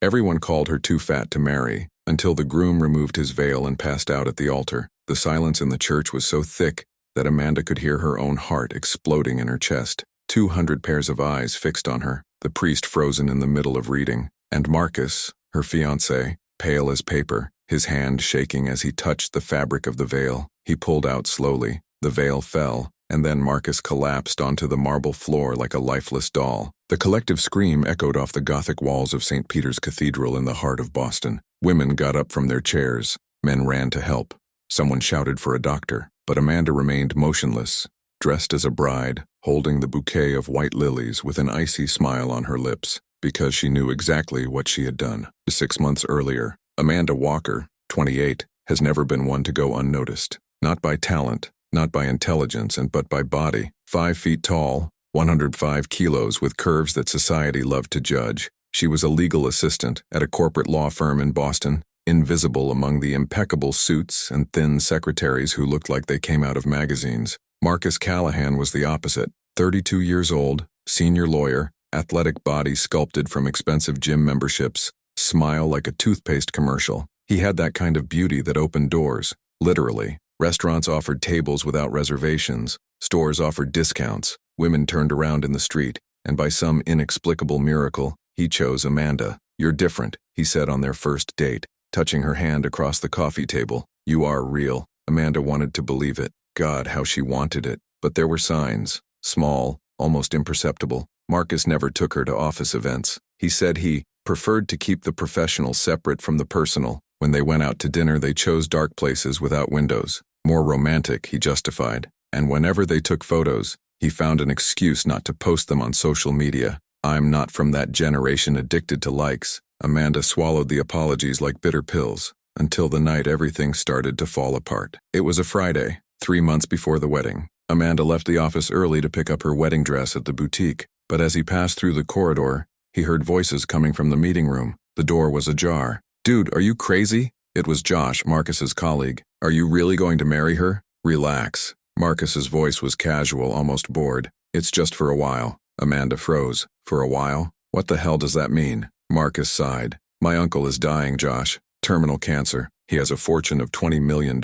Everyone called her too fat to marry, until the groom removed his veil and passed out at the altar. The silence in the church was so thick that Amanda could hear her own heart exploding in her chest. 200 pairs of eyes fixed on her, the priest frozen in the middle of reading, and Marcus, her fiancé, pale as paper, his hand shaking as he touched the fabric of the veil. He pulled out slowly. The veil fell, and then Marcus collapsed onto the marble floor like a lifeless doll. The collective scream echoed off the Gothic walls of St. Peter's Cathedral in the heart of Boston. Women got up from their chairs. Men ran to help. Someone shouted for a doctor, but Amanda remained motionless, dressed as a bride, holding the bouquet of white lilies with an icy smile on her lips, because she knew exactly what she had done. 6 months earlier, Amanda Walker, 28, has never been one to go unnoticed. Not by talent, not by intelligence, but by body. 5 feet tall, 105 kilos with curves that society loved to judge. She was a legal assistant at a corporate law firm in Boston, invisible among the impeccable suits and thin secretaries who looked like they came out of magazines. Marcus Callahan was the opposite. 32 years old, senior lawyer, athletic body sculpted from expensive gym memberships, smile like a toothpaste commercial. He had that kind of beauty that opened doors, literally. Restaurants offered tables without reservations. Stores offered discounts. Women turned around in the street, and by some inexplicable miracle, he chose Amanda. "You're different," he said on their first date, touching her hand across the coffee table. "You are real." Amanda wanted to believe it. God, how she wanted it. But there were signs. Small, almost imperceptible. Marcus never took her to office events. He said he preferred to keep the professional separate from the personal. When they went out to dinner, they chose dark places without windows. More romantic, he justified. And whenever they took photos, he found an excuse not to post them on social media. "I'm not from that generation addicted to likes." Amanda swallowed the apologies like bitter pills, until the night everything started to fall apart. It was a Friday, 3 months before the wedding. Amanda left the office early to pick up her wedding dress at the boutique, but as he passed through the corridor, he heard voices coming from the meeting room. The door was ajar. "Dude, are you crazy?" It was Josh, Marcus's colleague. "Are you really going to marry her?" "Relax." Marcus's voice was casual, almost bored. "It's just for a while." Amanda froze. "For a while? What the hell does that mean?" Marcus sighed. "My uncle is dying, Josh. Terminal cancer. He has a fortune of $20 million.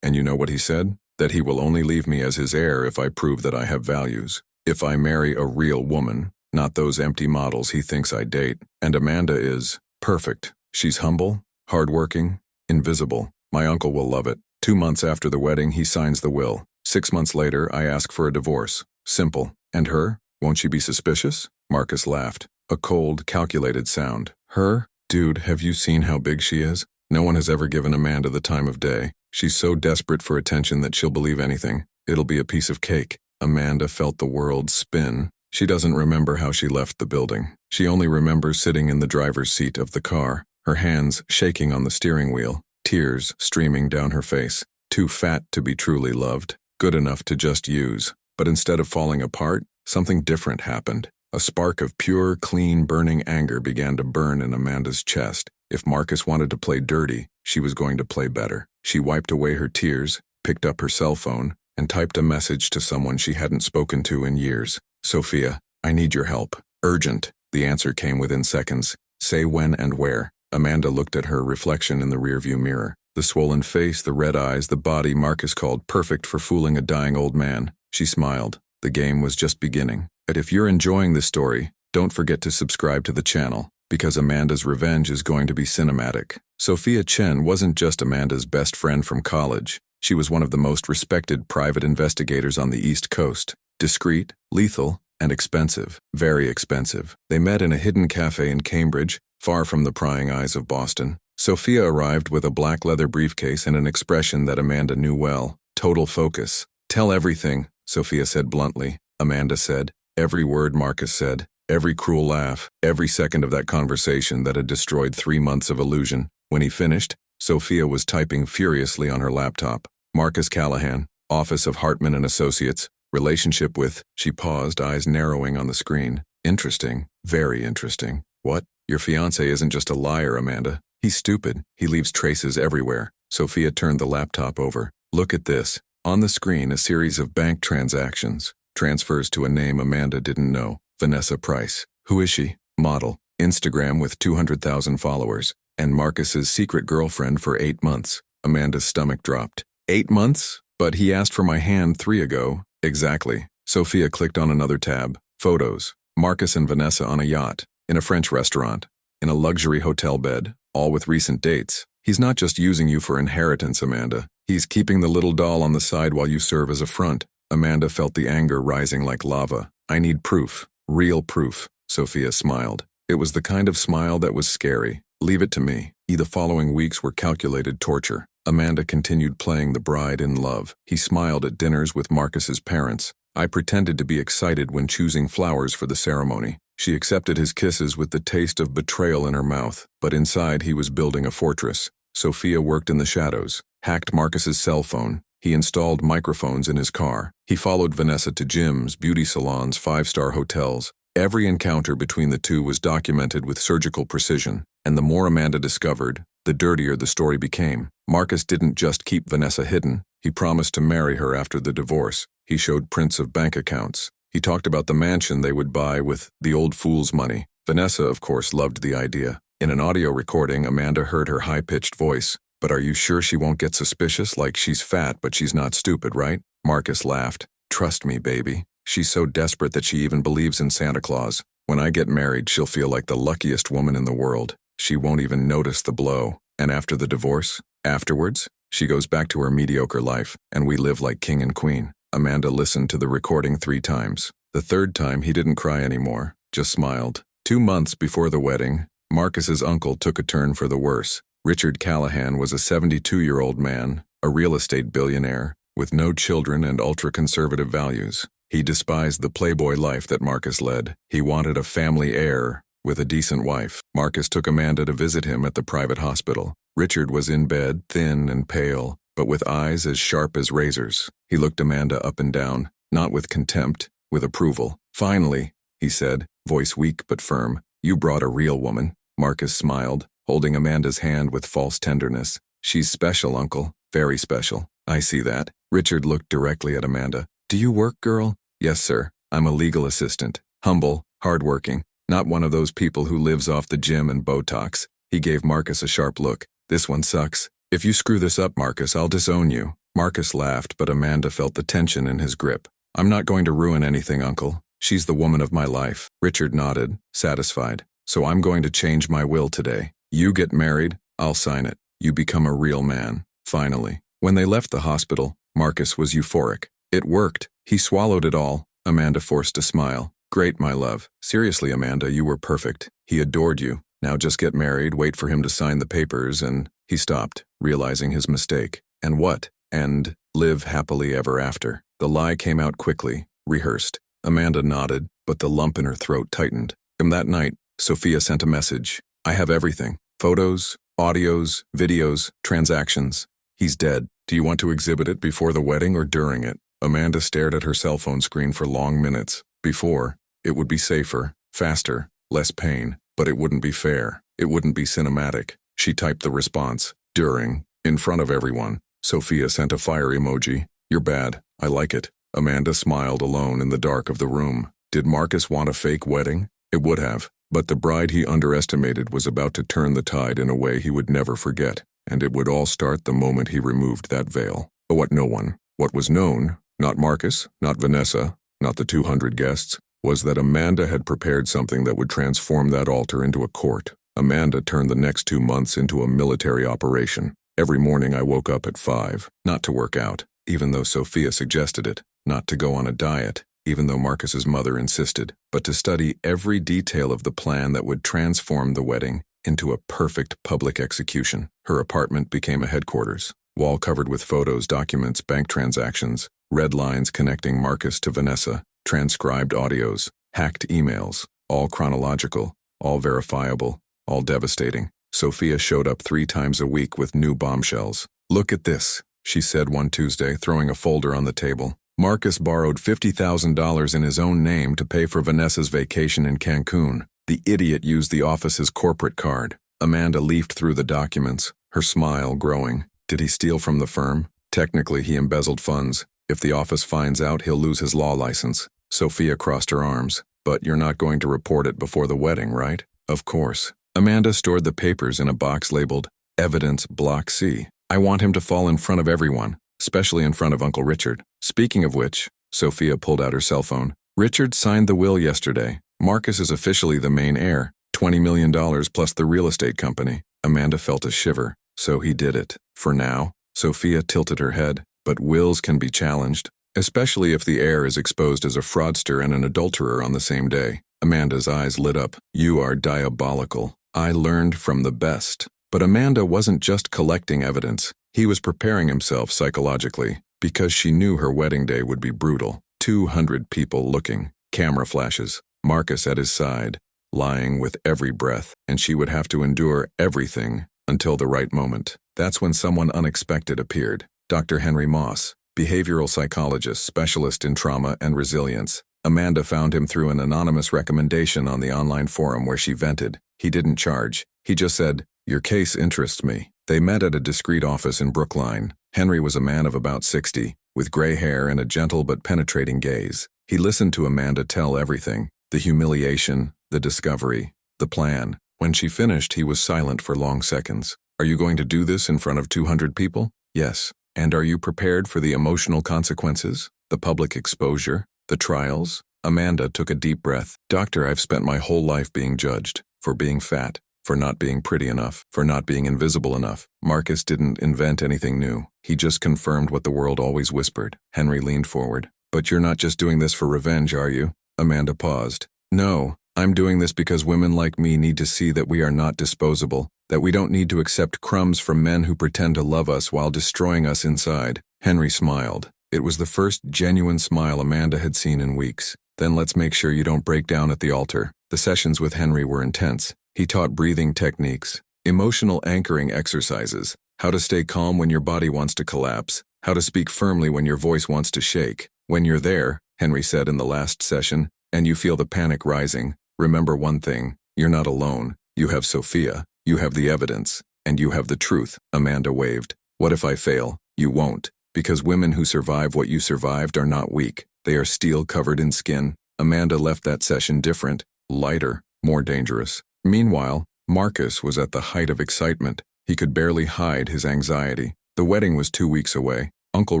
And you know what he said? That he will only leave me as his heir if I prove that I have values. If I marry a real woman, not those empty models he thinks I date. And Amanda is perfect. She's humble, hardworking, invisible. My uncle will love it." 2 months after the wedding, he signs the will. 6 months later, I ask for a divorce. Simple. "And her? Won't she be suspicious?" Marcus laughed. A cold, calculated sound. "Her? Dude, have you seen how big she is? No one has ever given Amanda the time of day. She's so desperate for attention that she'll believe anything. It'll be a piece of cake." Amanda felt the world spin. She doesn't remember how she left the building. She only remembers sitting in the driver's seat of the car, her hands shaking on the steering wheel, tears streaming down her face. Too fat to be truly loved, good enough to just use. But instead of falling apart, something different happened. A spark of pure, clean, burning anger began to burn in Amanda's chest. If Marcus wanted to play dirty, she was going to play better. She wiped away her tears, picked up her cell phone, and typed a message to someone she hadn't spoken to in years. "Sophia, I need your help. Urgent." The answer came within seconds. "Say when and where." Amanda looked at her reflection in the rearview mirror. The swollen face, the red eyes, the body Marcus called perfect for fooling a dying old man. She smiled. The game was just beginning. But if you're enjoying this story, don't forget to subscribe to the channel, because Amanda's revenge is going to be cinematic. Sophia Chen wasn't just Amanda's best friend from college. She was one of the most respected private investigators on the East Coast. Discreet, lethal, and expensive. Very expensive. They met in a hidden cafe in Cambridge, far from the prying eyes of Boston. Sophia arrived with a black leather briefcase and an expression that Amanda knew well. Total focus. "Tell everything," Sophia said bluntly. Amanda said. Every word Marcus said. Every cruel laugh. Every second of that conversation that had destroyed 3 months of illusion. When he finished, Sophia was typing furiously on her laptop. "Marcus Callahan, Office of Hartman and Associates. Relationship with..." She paused, eyes narrowing on the screen. "Interesting. Very interesting." "What? Your fiancé isn't just a liar, Amanda. He's stupid. He leaves traces everywhere." Sophia turned the laptop over. "Look at this." On the screen, a series of bank transactions. Transfers to a name Amanda didn't know. Vanessa Price. Who is she? Model. Instagram with 200,000 followers, and Marcus's secret girlfriend for 8 months. Amanda's stomach dropped. 8 months? But he asked for my hand 3 ago. Exactly. Sophia clicked on another tab. Photos. Marcus and Vanessa on a yacht, in a French restaurant, in a luxury hotel bed, all with recent dates. He's not just using you for inheritance, Amanda. He's keeping the little doll on the side while you serve as a front. Amanda felt the anger rising like lava. I need proof. Real proof. Sophia smiled. It was the kind of smile that was scary. Leave it to me. The following weeks were calculated torture. Amanda continued playing the bride in love. He smiled at dinners with Marcus's parents. I pretended to be excited when choosing flowers for the ceremony. She accepted his kisses with the taste of betrayal in her mouth, but inside he was building a fortress. Sophia worked in the shadows, hacked Marcus's cell phone. He installed microphones in his car. He followed Vanessa to gyms, beauty salons, five-star hotels. Every encounter between the two was documented with surgical precision, and the more Amanda discovered, the dirtier the story became. Marcus didn't just keep Vanessa hidden. He promised to marry her after the divorce. He showed prints of bank accounts. He talked about the mansion they would buy with the old fool's money. Vanessa, of course, loved the idea. In an audio recording, Amanda heard her high-pitched voice. But are you sure she won't get suspicious? Like she's fat, but she's not stupid, right? Marcus laughed. Trust me, baby. She's so desperate that she even believes in Santa Claus. When I get married, she'll feel like the luckiest woman in the world. She won't even notice the blow. And after the divorce? Afterwards? She goes back to her mediocre life, and we live like king and queen. Amanda listened to the recording 3 times. The 3rd time, he didn't cry anymore, just smiled. 2 months before the wedding, Marcus's uncle took a turn for the worse. Richard Callahan was a 72-year-old man, a real estate billionaire, with no children and ultra-conservative values. He despised the playboy life that Marcus led. He wanted a family heir with a decent wife. Marcus took Amanda to visit him at the private hospital. Richard was in bed, thin and pale, but with eyes as sharp as razors. He looked Amanda up and down, not with contempt, with approval. Finally, he said, voice weak but firm, you brought a real woman. Marcus smiled, holding Amanda's hand with false tenderness. She's special, Uncle. Very special. I see that. Richard looked directly at Amanda. Do you work, girl? Yes, sir. I'm a legal assistant. Humble, hardworking. Not one of those people who lives off the gym and Botox. He gave Marcus a sharp look. This one sucks. If you screw this up, Marcus, I'll disown you. Marcus laughed, but Amanda felt the tension in his grip. I'm not going to ruin anything, Uncle. She's the woman of my life. Richard nodded, satisfied. So I'm going to change my will today. You get married, I'll sign it. You become a real man. Finally. When they left the hospital, Marcus was euphoric. It worked. He swallowed it all. Amanda forced a smile. Great, my love. Seriously, Amanda, you were perfect. He adored you. Now just get married, wait for him to sign the papers, and he stopped, realizing his mistake. And what? And live happily ever after. The lie came out quickly, rehearsed. Amanda nodded, but the lump in her throat tightened. From that night, Sophia sent a message. I have everything. Photos, audios, videos, transactions. He's dead. Do you want to exhibit it before the wedding or during it? Amanda stared at her cell phone screen for long minutes. Before, it would be safer, faster, less pain, but it wouldn't be fair. It wouldn't be cinematic. She typed the response. During, in front of everyone. Sophia sent a fire emoji. You're bad. I like it. Amanda smiled alone in the dark of the room. Did Marcus want a fake wedding? It would have. But the bride he underestimated was about to turn the tide in a way he would never forget, and it would all start the moment he removed that veil. But what was known, not Marcus, not Vanessa, not the 200 guests, was that Amanda had prepared something that would transform that altar into a court. Amanda turned the next 2 months into a military operation. Every morning I woke up at 5, not to work out, even though Sophia suggested it, not to go on a diet, even though Marcus's mother insisted, but to study every detail of the plan that would transform the wedding into a perfect public execution. Her apartment became a headquarters, wall covered with photos, documents, bank transactions, red lines connecting Marcus to Vanessa, transcribed audios, hacked emails, all chronological, all verifiable, all devastating. Sophia showed up 3 times a week with new bombshells. Look at this, she said one Tuesday, throwing a folder on the table. Marcus borrowed $50,000 in his own name to pay for Vanessa's vacation in Cancun. The idiot used the office's corporate card. Amanda leafed through the documents, her smile growing. Did he steal from the firm? Technically, he embezzled funds. If the office finds out, he'll lose his law license. Sophia crossed her arms. But you're not going to report it before the wedding, right? Of course. Amanda stored the papers in a box labeled Evidence Block C. I want him to fall in front of everyone, especially in front of Uncle Richard. Speaking of which, Sophia pulled out her cell phone. Richard signed the will yesterday. Marcus is officially the main heir. $20 million plus the real estate company. Amanda felt a shiver. So he did it. For now, Sophia tilted her head. But wills can be challenged, especially if the heir is exposed as a fraudster and an adulterer on the same day. Amanda's eyes lit up. You are diabolical. I learned from the best. But Amanda wasn't just collecting evidence. He was preparing himself psychologically, because she knew her wedding day would be brutal. 200 people looking, camera flashes, Marcus at his side, lying with every breath, and she would have to endure everything until the right moment. That's when someone unexpected appeared. Dr. Henry Moss, behavioral psychologist, specialist in trauma and resilience. Amanda found him through an anonymous recommendation on the online forum where she vented. He didn't charge. He just said, "Your case interests me." They met at a discreet office in Brookline. Henry was a man of about 60, with gray hair and a gentle but penetrating gaze. He listened to Amanda tell everything, the humiliation, the discovery, the plan. When she finished, he was silent for long seconds. Are you going to do this in front of 200 people? Yes. And are you prepared for the emotional consequences, the public exposure, the trials? Amanda took a deep breath. Doctor, I've spent my whole life being judged, for being fat, for not being pretty enough, for not being invisible enough. Marcus didn't invent anything new. He just confirmed what the world always whispered. Henry leaned forward. But you're not just doing this for revenge, are you? Amanda paused. No, I'm doing this because women like me need to see that we are not disposable, that we don't need to accept crumbs from men who pretend to love us while destroying us inside. Henry smiled. It was the first genuine smile Amanda had seen in weeks. Then let's make sure you don't break down at the altar. The sessions with Henry were intense. He taught breathing techniques, emotional anchoring exercises, how to stay calm when your body wants to collapse, how to speak firmly when your voice wants to shake. When you're there, Henry said in the last session, and you feel the panic rising, remember one thing, you're not alone. You have Sophia, you have the evidence, and you have the truth. Amanda waved. What if I fail? You won't, because women who survive what you survived are not weak. They are steel covered in skin. Amanda left that session different, lighter, more dangerous. Meanwhile, Marcus was at the height of excitement. He could barely hide his anxiety. The wedding was 2 weeks away. Uncle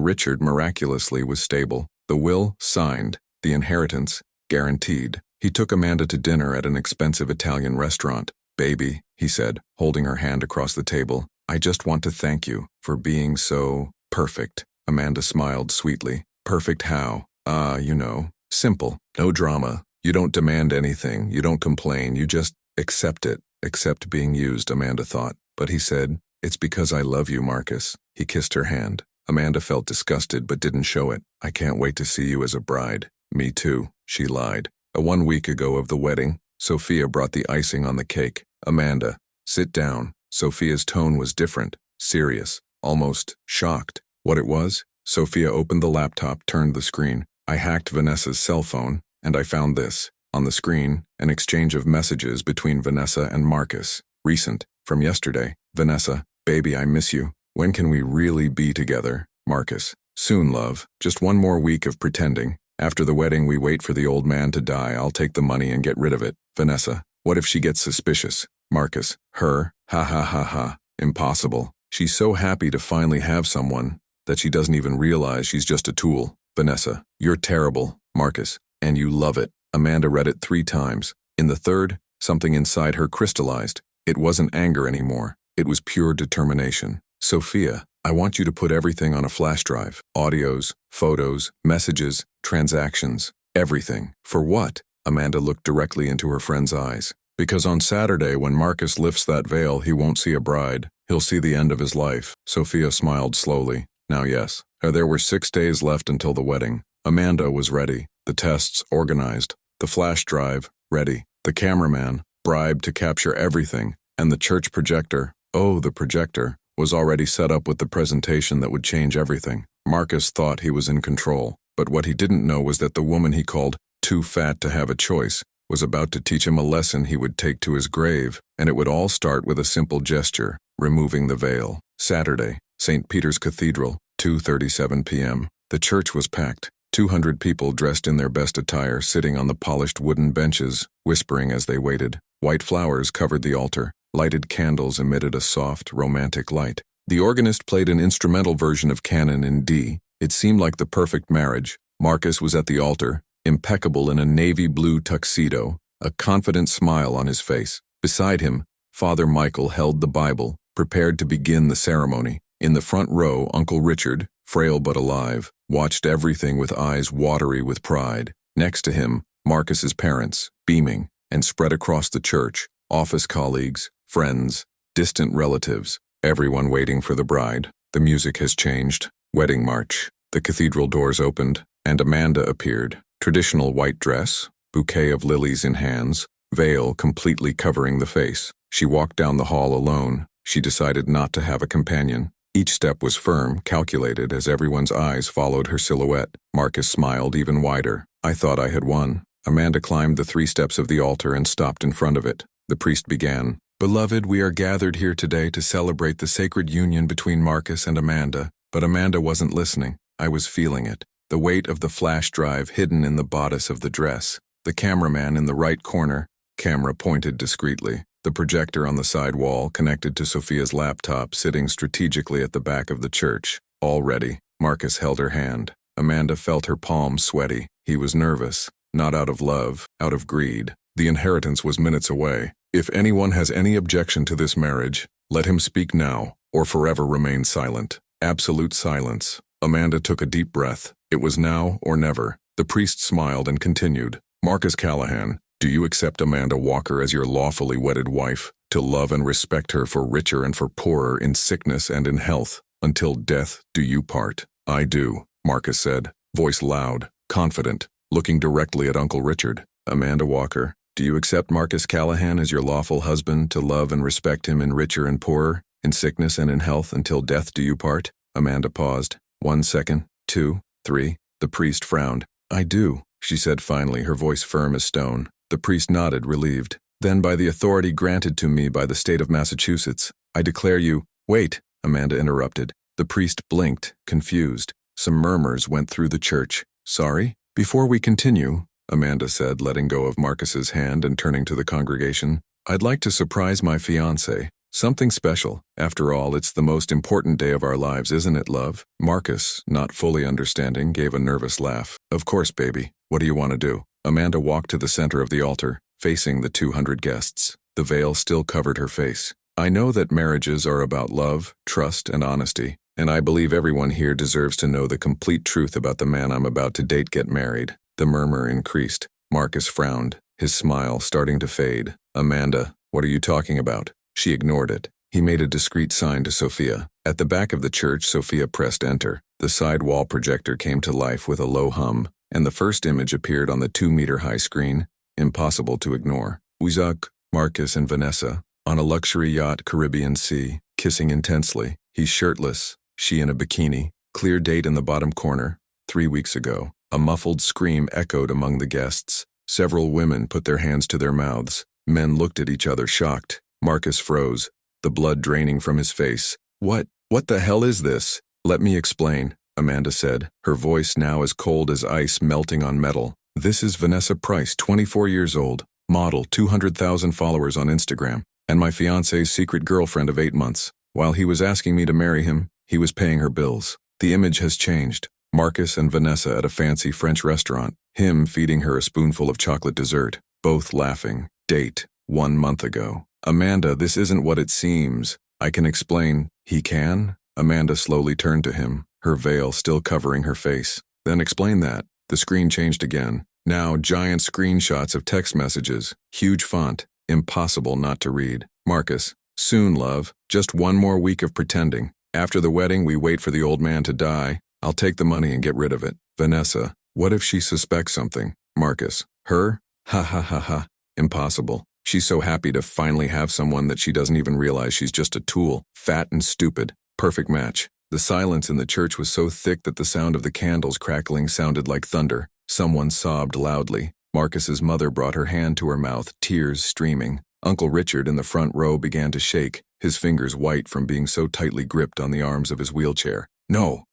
Richard miraculously was stable. The will signed. The inheritance guaranteed. He took Amanda to dinner at an expensive Italian restaurant. Baby, he said, holding her hand across the table, I just want to thank you for being so perfect. Amanda smiled sweetly. Perfect how? Simple. No drama. You don't demand anything. You don't complain. You just accept it. Accept being used, Amanda thought. But he said, it's because I love you, Marcus. He kissed her hand. Amanda felt disgusted but didn't show it. I can't wait to see you as a bride. Me too, she lied. 1 week ago of the wedding, Sophia brought the icing on the cake. Amanda, sit down. Sophia's tone was different, serious, almost shocked. What it was? Sophia opened the laptop, turned the screen. I hacked Vanessa's cell phone, and I found this. On the screen, an exchange of messages between Vanessa and Marcus. Recent, from yesterday. Vanessa, baby, I miss you. When can we really be together? Marcus, soon, love. Just 1 more week of pretending. After the wedding, we wait for the old man to die. I'll take the money and get rid of it. Vanessa, what if she gets suspicious? Marcus, her? Ha ha ha ha. Impossible. She's so happy to finally have someone that she doesn't even realize she's just a tool. Vanessa, you're terrible. Marcus, and you love it. Amanda read it 3 times. In the third, something inside her crystallized. It wasn't anger anymore. It was pure determination. Sophia, I want you to put everything on a flash drive. Audios, photos, messages, transactions, everything. For what? Amanda looked directly into her friend's eyes. Because on Saturday, when Marcus lifts that veil, he won't see a bride. He'll see the end of his life. Sophia smiled slowly. Now yes, there were 6 days left until the wedding. Amanda was ready. The tests organized. The flash drive ready. The cameraman bribed to capture everything. And the church projector, oh, the projector, was already set up with the presentation that would change everything. Marcus thought he was in control, but what he didn't know was that the woman he called too fat to have a choice was about to teach him a lesson he would take to his grave, and it would all start with a simple gesture, removing the veil. Saturday, St. Peter's Cathedral, 2:37 p.m. The church was packed. 200 people dressed in their best attire sitting on the polished wooden benches, whispering as they waited. White flowers covered the altar. Lighted candles emitted a soft, romantic light. The organist played an instrumental version of Canon in D. It seemed like the perfect marriage. Marcus was at the altar, impeccable in a navy blue tuxedo, a confident smile on his face. Beside him, Father Michael held the Bible, prepared to begin the ceremony. In the front row, Uncle Richard, frail but alive, watched everything with eyes watery with pride. Next to him, Marcus's parents, beaming, and spread across the church, office colleagues, friends, distant relatives, everyone waiting for the bride. The music has changed. Wedding march. The cathedral doors opened, and Amanda appeared. Traditional white dress, bouquet of lilies in hands, veil completely covering the face. She walked down the hall alone. She decided not to have a companion. Each step was firm, calculated, as everyone's eyes followed her silhouette. Marcus smiled even wider. I thought I had won. Amanda climbed the 3 steps of the altar and stopped in front of it. The priest began. Beloved, we are gathered here today to celebrate the sacred union between Marcus and Amanda. But Amanda wasn't listening. I was feeling it. The weight of the flash drive hidden in the bodice of the dress. The cameraman in the right corner. Camera pointed discreetly. The projector on the side wall connected to Sophia's laptop sitting strategically at the back of the church. All ready. Marcus held her hand. Amanda felt her palms sweaty. He was nervous. Not out of love, out of greed. The inheritance was minutes away. If anyone has any objection to this marriage, let him speak now, or forever remain silent. Absolute silence. Amanda took a deep breath. It was now or never. The priest smiled and continued. Marcus Callahan, do you accept Amanda Walker as your lawfully wedded wife, to love and respect her for richer and for poorer in sickness and in health? Until death do you part. I do, Marcus said, voice loud, confident, looking directly at Uncle Richard. Amanda Walker, do you accept Marcus Callahan as your lawful husband, to love and respect him in richer and poorer, in sickness and in health, until death do you part? Amanda paused. 1 second, 2, 3. The priest frowned. I do, she said finally, her voice firm as stone. The priest nodded, relieved. Then by the authority granted to me by the state of Massachusetts, I declare you— Wait, Amanda interrupted. The priest blinked, confused. Some murmurs went through the church. Sorry? Before we continue, Amanda said, letting go of Marcus's hand and turning to the congregation, I'd like to surprise my fiancé. Something special. After all, it's the most important day of our lives, isn't it, love? Marcus, not fully understanding, gave a nervous laugh. Of course, baby. What do you want to do? Amanda walked to the center of the altar, facing the 200 guests. The veil still covered her face. I know that marriages are about love, trust, and honesty, and I believe everyone here deserves to know the complete truth about the man I'm about to date get married. The murmur increased. Marcus frowned, his smile starting to fade. Amanda, what are you talking about? She ignored it. He made a discreet sign to Sophia. At the back of the church, Sophia pressed enter. The side wall projector came to life with a low hum, and the first image appeared on the 2-meter-high screen, impossible to ignore. Isaac, Marcus, and Vanessa, on a luxury yacht, Caribbean Sea, kissing intensely. He's shirtless, she in a bikini. Clear date in the bottom corner, 3 weeks ago. A muffled scream echoed among the guests. Several women put their hands to their mouths. Men looked at each other, shocked. Marcus froze, the blood draining from his face. What the hell is this? Let me explain, Amanda said, her voice now as cold as ice melting on metal. This is Vanessa Price, 24 years old, model, 200,000 followers on Instagram, and my fiancé's secret girlfriend of 8 months. While he was asking me to marry him, he was paying her bills. The image has changed. Marcus and Vanessa at a fancy French restaurant, him feeding her a spoonful of chocolate dessert, both laughing. Date, 1 month ago. Amanda, this isn't what it seems. I can explain. He can? Amanda slowly turned to him, her veil still covering her face. Then explain that. The screen changed again. Now giant screenshots of text messages, huge font, impossible not to read. Marcus, soon, love. Just 1 more week of pretending. After the wedding, we wait for the old man to die. I'll take the money and get rid of it. Vanessa, what if she suspects something? Marcus, her? Ha ha ha ha. Impossible. She's so happy to finally have someone that she doesn't even realize she's just a tool, fat and stupid. Perfect match. The silence in the church was so thick that the sound of the candles crackling sounded like thunder. Someone sobbed loudly. Marcus's mother brought her hand to her mouth, tears streaming. Uncle Richard in the front row began to shake, his fingers white from being so tightly gripped on the arms of his wheelchair. No,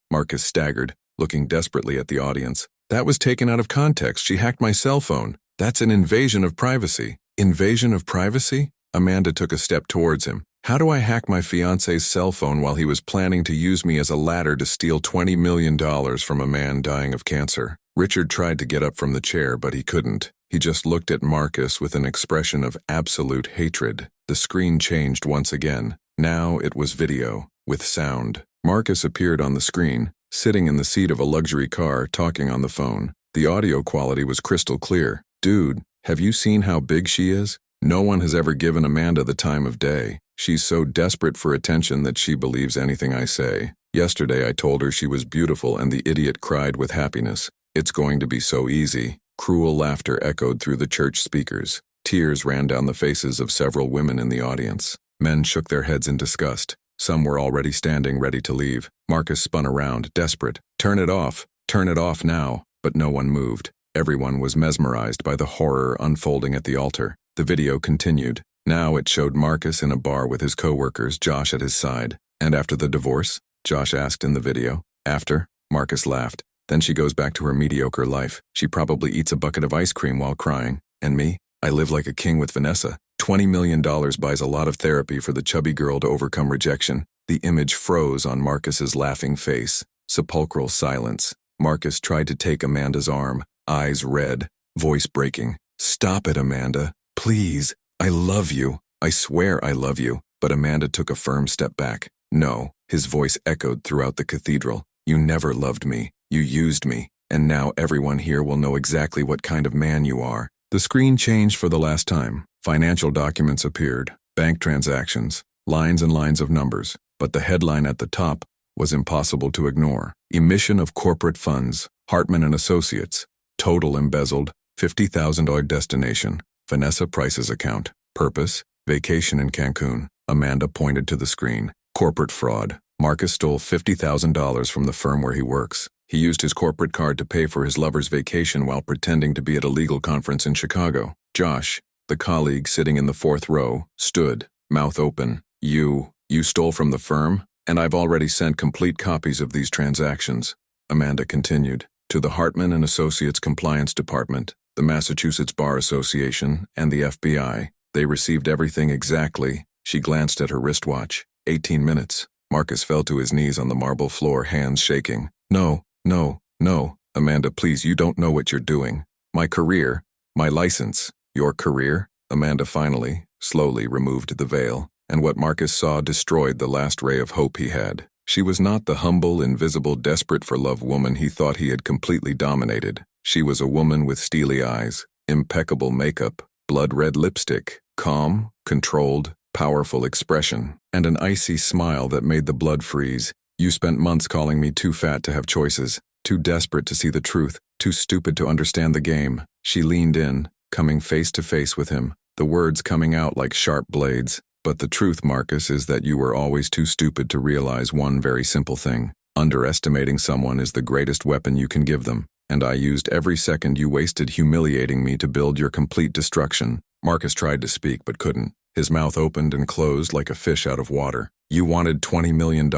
Marcus staggered. looking desperately at the audience. That was taken out of context. She hacked my cell phone. That's an invasion of privacy. Invasion of privacy? Amanda took a step towards him. How do I hack my fiancé's cell phone while he was planning to use me as a ladder to steal $20 million from a man dying of cancer? Richard tried to get up from the chair, but he couldn't. He just looked at Marcus with an expression of absolute hatred. The screen changed once again. Now it was video, with sound. Marcus appeared on the screen, sitting in the seat of a luxury car, talking on the phone. The audio quality was crystal clear. Dude, have you seen how big she is? No one has ever given Amanda the time of day. She's so desperate for attention that she believes anything I say. Yesterday I told her she was beautiful and the idiot cried with happiness. It's going to be so easy. Cruel laughter echoed through the church speakers. Tears ran down the faces of several women in the audience. Men shook their heads in disgust. Some were already standing ready to leave. Marcus spun around, desperate. Turn it off now. But no one moved. Everyone was mesmerized by the horror unfolding at the altar. The video continued. Now it showed Marcus in a bar with his co-workers, Josh at his side. And after the divorce? Josh asked in the video. After? Marcus laughed. Then she goes back to her mediocre life. She probably eats a bucket of ice cream while crying. And me? I live like a king with Vanessa. $20 million buys a lot of therapy for the chubby girl to overcome rejection. The image froze on Marcus's laughing face. Sepulchral silence. Marcus tried to take Amanda's arm, eyes red, voice breaking. Stop it, Amanda. Please. I love you. I swear I love you. But Amanda took a firm step back. No. His voice echoed throughout the cathedral. You never loved me. You used me. And now everyone here will know exactly what kind of man you are. The screen changed for the last time. Financial documents appeared. Bank transactions. Lines and lines of numbers. But the headline at the top was impossible to ignore. Emission of corporate funds. Hartman and Associates. Total embezzled. $50,000 destination. Vanessa Price's account. Purpose. Vacation in Cancun. Amanda pointed to the screen. Corporate fraud. Marcus stole $50,000 from the firm where he works. He used his corporate card to pay for his lover's vacation while pretending to be at a legal conference in Chicago. Josh, the colleague sitting in the fourth row, stood, mouth open. You stole from the firm? And I've already sent complete copies of these transactions. Amanda continued. To the Hartman and Associates Compliance Department, the Massachusetts Bar Association, and the FBI. They received everything exactly. She glanced at her wristwatch. 18 minutes. Marcus fell to his knees on the marble floor, hands shaking. No. Amanda, please, you don't know what you're doing. My career. My license. Your career? Amanda finally, slowly removed the veil, and what Marcus saw destroyed the last ray of hope he had. She was not the humble, invisible, desperate-for-love woman he thought he had completely dominated. She was a woman with steely eyes, impeccable makeup, blood-red lipstick, calm, controlled, powerful expression, and an icy smile that made the blood freeze. You spent months calling me too fat to have choices, too desperate to see the truth, too stupid to understand the game. She leaned in, coming face to face with him, the words coming out like sharp blades. But the truth, Marcus, is that you were always too stupid to realize one very simple thing. Underestimating someone is the greatest weapon you can give them, and I used every second you wasted humiliating me to build your complete destruction. Marcus tried to speak but couldn't. His mouth opened and closed like a fish out of water. You wanted $20 million?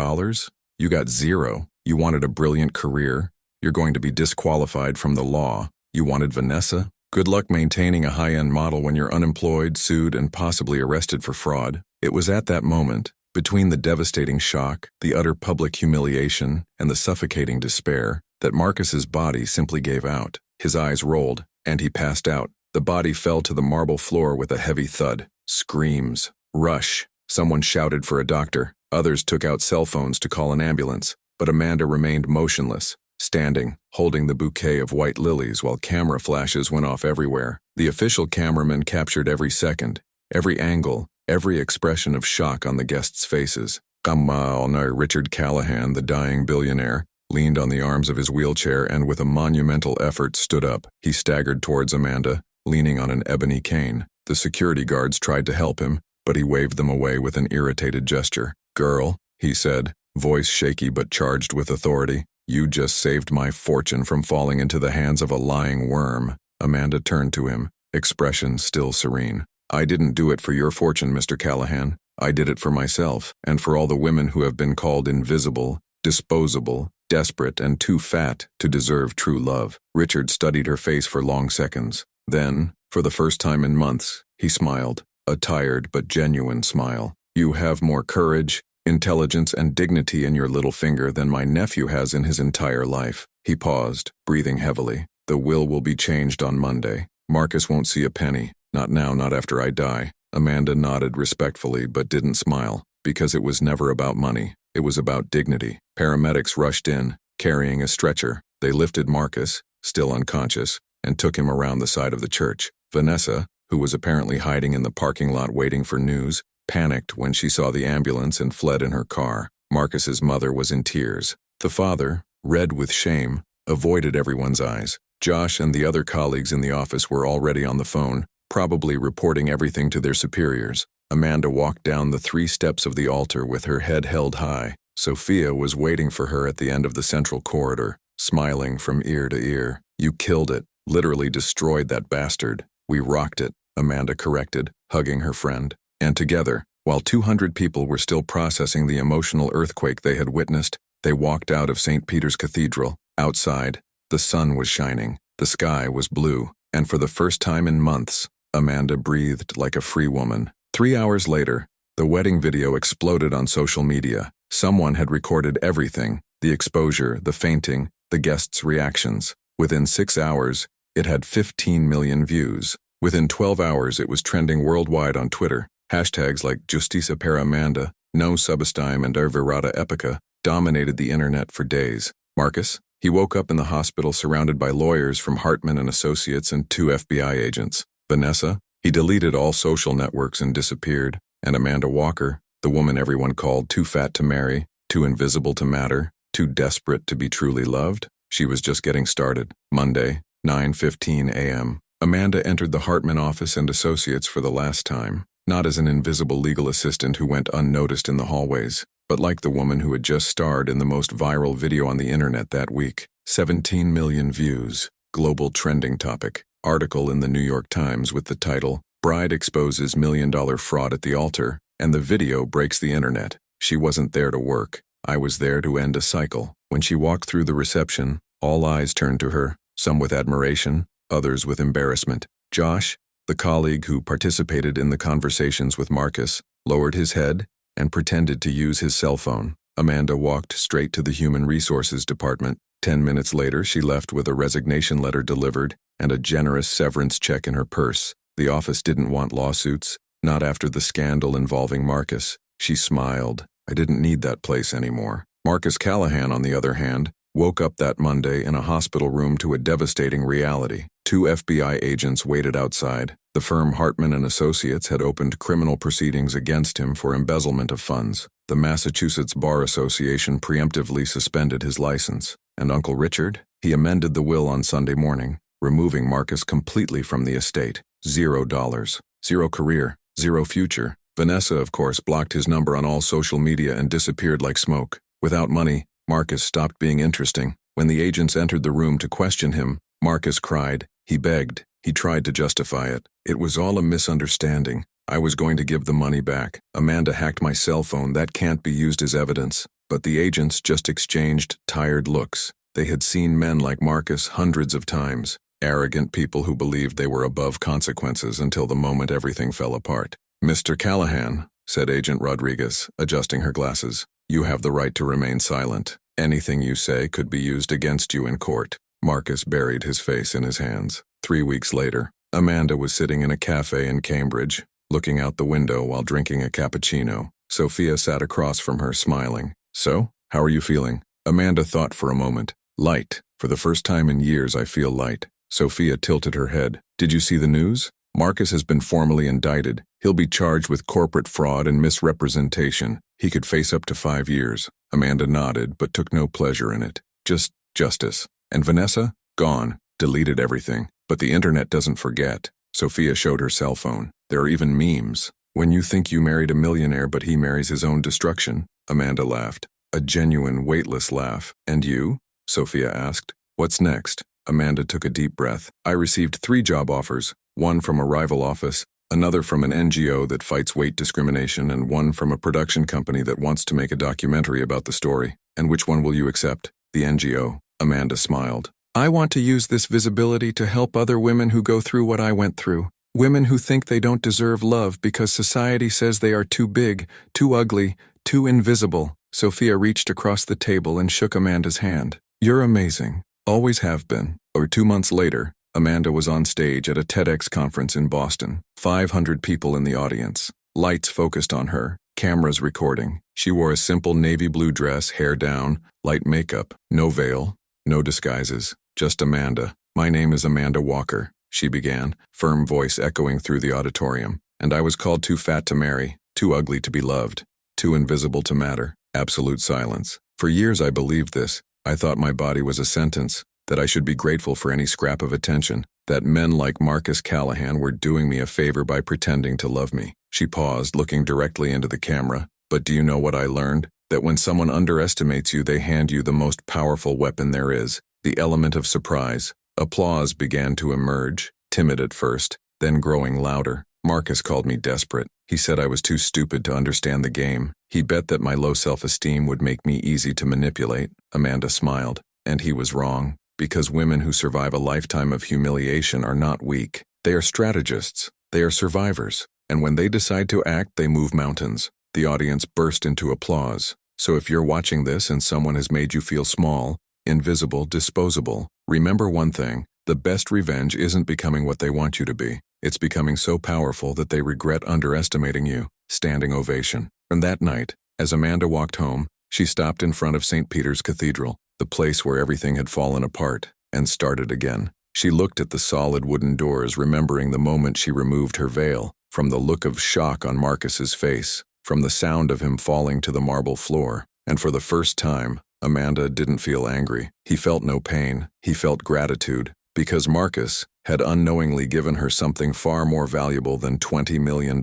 You got zero. You wanted a brilliant career. You're going to be disqualified from the law. You wanted Vanessa? Good luck maintaining a high-end model when you're unemployed, sued, and possibly arrested for fraud. It was at that moment, between the devastating shock, the utter public humiliation, and the suffocating despair, that Marcus's body simply gave out. His eyes rolled, and he passed out. The body fell to the marble floor with a heavy thud. Screams. Rush. Someone shouted for a doctor. Others took out cell phones to call an ambulance. But Amanda remained motionless, standing, holding the bouquet of white lilies while camera flashes went off everywhere. The official cameraman captured every second, every angle, every expression of shock on the guests' faces. Richard Callahan, the dying billionaire, leaned on the arms of his wheelchair and with a monumental effort stood up. He staggered towards Amanda, leaning on an ebony cane. The security guards tried to help him, but he waved them away with an irritated gesture. Girl, he said, voice shaky but charged with authority, you just saved my fortune from falling into the hands of a lying worm. Amanda turned to him, expression still serene. I didn't do it for your fortune, Mr. Callahan. I did it for myself, and for all the women who have been called invisible, disposable, desperate and too fat to deserve true love. Richard studied her face for long seconds. Then, for the first time in months, he smiled, a tired but genuine smile. You have more courage, intelligence, and dignity in your little finger than my nephew has in his entire life. He paused, breathing heavily. The will be changed on Monday. Marcus won't see a penny. Not now, not after I die. Amanda nodded respectfully but didn't smile, because it was never about money. It was about dignity. Paramedics rushed in, carrying a stretcher. They lifted Marcus, still unconscious, and took him around the side of the church. Vanessa, who was apparently hiding in the parking lot waiting for news, panicked when she saw the ambulance and fled in her car. Marcus's mother was in tears. The father, red with shame, avoided everyone's eyes. Josh and the other colleagues in the office were already on the phone, probably reporting everything to their superiors. Amanda walked down the 3 steps of the altar with her head held high. Sophia was waiting for her at the end of the central corridor, smiling from ear to ear. You killed it, literally destroyed that bastard. We rocked it, Amanda corrected, hugging her friend. And together, while 200 people were still processing the emotional earthquake they had witnessed, they walked out of St. Peter's Cathedral. Outside, the sun was shining, the sky was blue, and for the first time in months, Amanda breathed like a free woman. 3 hours later, the wedding video exploded on social media. Someone had recorded everything, the exposure, the fainting, the guests' reactions. Within 6 hours, it had 15 million views. Within 12 hours, it was trending worldwide on Twitter. Hashtags like Justicia per Amanda, No Subestime, and Ervirata Epica dominated the internet for days. Marcus? He woke up in the hospital surrounded by lawyers from Hartman and Associates and 2 FBI agents. Vanessa? He deleted all social networks and disappeared. And Amanda Walker, the woman everyone called too fat to marry, too invisible to matter, too desperate to be truly loved? She was just getting started. Monday, 9:15 a.m. Amanda entered the Hartman office and Associates for the last time, not as an invisible legal assistant who went unnoticed in the hallways, but like the woman who had just starred in the most viral video on the internet that week. 17 million views. Global trending topic. Article in the New York Times with the title, Bride Exposes $1 Million Fraud at the Altar, and the video breaks the internet. She wasn't there to work. I was there to end a cycle. When she walked through the reception, all eyes turned to her, some with admiration, others with embarrassment. Josh, the colleague who participated in the conversations with Marcus, lowered his head and pretended to use his cell phone. Amanda walked straight to the Human Resources Department. 10 minutes later, she left with a resignation letter delivered and a generous severance check in her purse. The office didn't want lawsuits, not after the scandal involving Marcus. She smiled. I didn't need that place anymore. Marcus Callahan, on the other hand, woke up that Monday in a hospital room to a devastating reality. 2 FBI agents waited outside. The firm Hartman and Associates had opened criminal proceedings against him for embezzlement of funds. The Massachusetts Bar Association preemptively suspended his license. And Uncle Richard? He amended the will on Sunday morning, removing Marcus completely from the estate. $0. Zero career. Zero future. Vanessa, of course, blocked his number on all social media and disappeared like smoke. Without money, Marcus stopped being interesting. When the agents entered the room to question him, Marcus cried. He begged. He tried to justify it. It was all a misunderstanding. I was going to give the money back. Amanda hacked my cell phone. That can't be used as evidence. But the agents just exchanged tired looks. They had seen men like Marcus hundreds of times. Arrogant people who believed they were above consequences until the moment everything fell apart. Mr. Callahan, said Agent Rodriguez, adjusting her glasses, you have the right to remain silent. Anything you say could be used against you in court. Marcus buried his face in his hands. 3 weeks later, Amanda was sitting in a cafe in Cambridge, looking out the window while drinking a cappuccino. Sophia sat across from her, smiling. So, how are you feeling? Amanda thought for a moment. Light. For the first time in years, I feel light. Sophia tilted her head. Did you see the news? Marcus has been formally indicted. He'll be charged with corporate fraud and misrepresentation. He could face up to 5 years. Amanda nodded, but took no pleasure in it. Just justice. And Vanessa? Gone. Deleted everything. But the internet doesn't forget. Sophia showed her cell phone. There are even memes. When you think you married a millionaire but he marries his own destruction. Amanda laughed. A genuine, weightless laugh. And you? Sophia asked. What's next? Amanda took a deep breath. I received 3 job offers. One from a rival office, another from an NGO that fights weight discrimination, and one from a production company that wants to make a documentary about the story. And which one will you accept? The NGO, Amanda smiled. I want to use this visibility to help other women who go through what I went through. Women who think they don't deserve love because society says they are too big, too ugly, too invisible. Sophia reached across the table and shook Amanda's hand. You're amazing. Always have been. Or 2 months later, Amanda was on stage at a TEDx conference in Boston. 500 people in the audience. Lights focused on her, cameras recording. She wore a simple navy blue dress, hair down, light makeup, no veil, no disguises. Just Amanda. My name is Amanda Walker, she began, firm voice echoing through the auditorium. And I was called too fat to marry, too ugly to be loved, too invisible to matter. Absolute silence. For years I believed this. I thought my body was a sentence, that I should be grateful for any scrap of attention, that men like Marcus Callahan were doing me a favor by pretending to love me. She paused, looking directly into the camera. But do you know what I learned? That when someone underestimates you, they hand you the most powerful weapon there is, the element of surprise. Applause began to emerge, timid at first, then growing louder. Marcus called me desperate. He said I was too stupid to understand the game. He bet that my low self-esteem would make me easy to manipulate. Amanda smiled. And he was wrong, because women who survive a lifetime of humiliation are not weak. They are strategists. They are survivors. And when they decide to act, they move mountains. The audience burst into applause. So if you're watching this and someone has made you feel small, invisible, disposable, remember one thing: the best revenge isn't becoming what they want you to be. It's becoming so powerful that they regret underestimating you. Standing ovation. From that night, as Amanda walked home, she stopped in front of St. Peter's Cathedral, the place where everything had fallen apart, and started again. She looked at the solid wooden doors, remembering the moment she removed her veil, from the look of shock on Marcus's face, from the sound of him falling to the marble floor. And for the first time, Amanda didn't feel angry. He felt no pain. He felt gratitude, because Marcus had unknowingly given her something far more valuable than $20 million.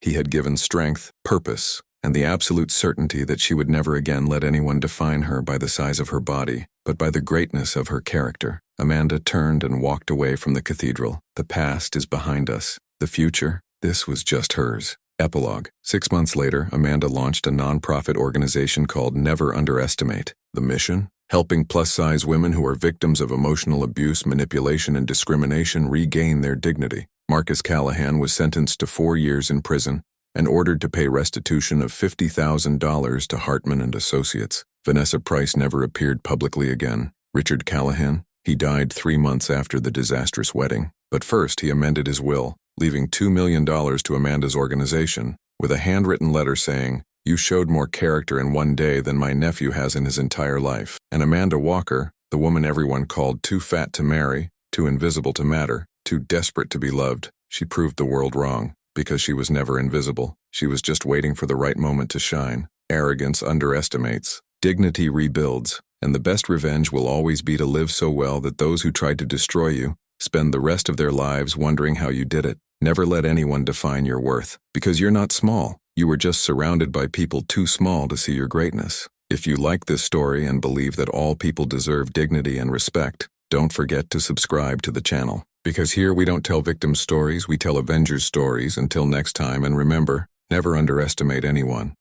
He had given strength, purpose, and the absolute certainty that she would never again let anyone define her by the size of her body, but by the greatness of her character. Amanda turned and walked away from the cathedral. The past is behind us. The future, this was just hers. Epilogue. 6 months later, Amanda launched a non-profit organization called Never Underestimate. The mission? Helping plus-size women who are victims of emotional abuse, manipulation, and discrimination regain their dignity. Marcus Callahan was sentenced to 4 years in prison and ordered to pay restitution of $50,000 to Hartman and Associates. Vanessa Price never appeared publicly again. Richard Callahan? He died 3 months after the disastrous wedding. But first, he amended his will, leaving $2 million to Amanda's organization, with a handwritten letter saying, "You showed more character in one day than my nephew has in his entire life." And Amanda Walker, the woman everyone called too fat to marry, too invisible to matter, too desperate to be loved, she proved the world wrong, because she was never invisible. She was just waiting for the right moment to shine. Arrogance underestimates. Dignity rebuilds. And the best revenge will always be to live so well that those who tried to destroy you spend the rest of their lives wondering how you did it. Never let anyone define your worth, because you're not small. You were just surrounded by people too small to see your greatness. If you like this story and believe that all people deserve dignity and respect, don't forget to subscribe to the channel. Because here we don't tell victim stories, we tell Avengers stories. Until next time, and remember, never underestimate anyone.